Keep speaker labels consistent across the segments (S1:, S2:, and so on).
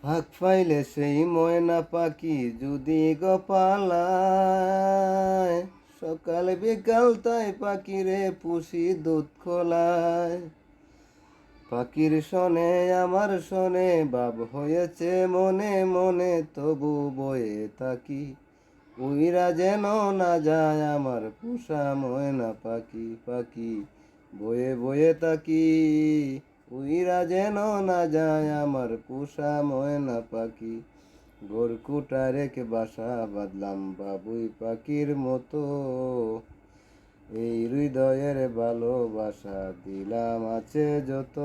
S1: ফাঁক পাইলে সেই ময়না পাখি যদি গোপালায়, সকাল বিকাল তাই পাখিরে পুষি দুধ খোলায়। পাখির শোনে আমার শোনে বাপ হয়েছে মনে মনে, তবু বয়ে থাকি উইরা যেন না যায় আমার পোষা ময়না পাখি। পাখি বয়ে বয়ে থাকি উইরা যেন না যায় আমার পোষা ময়না পাখি। গোরকুটা রেখে বাসা বাঁধলাম বাবুই পাখির মতো, এই হৃদয়ের ভালোবাসা দিলাম আছে যত।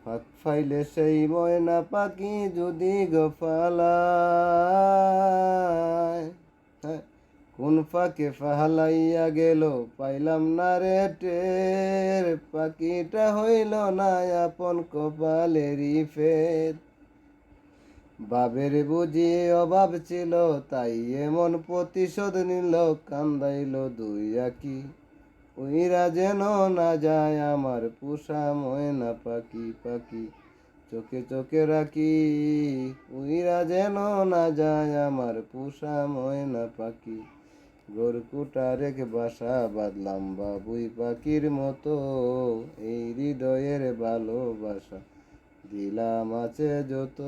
S1: ফাঁক ফাইলে সেই ময়না পাখি যদি গোপালায়, কোন ফাঁকে ফাহালাইয়া গেল পাইলাম না রে টের, পাখিটা হইল না আপন কপালেরই ফের। বাবের বুঝি অভাব ছিল তাই এমন প্রতিশোধ নিল, কান্দাইল দুই আঁখি উইরা যেন না যায় আমার পোষা ময়না পাখি। পাখি চোখে চোখে রাখি উইরা যেন না যায় আমার পোষা ময়না পাখি। গোরকুটা রেখে বাসা বাঁধলাম বাবুই পাখির মতো, এই হৃদয়ের ভালোবাসা দিলাম আছে যত।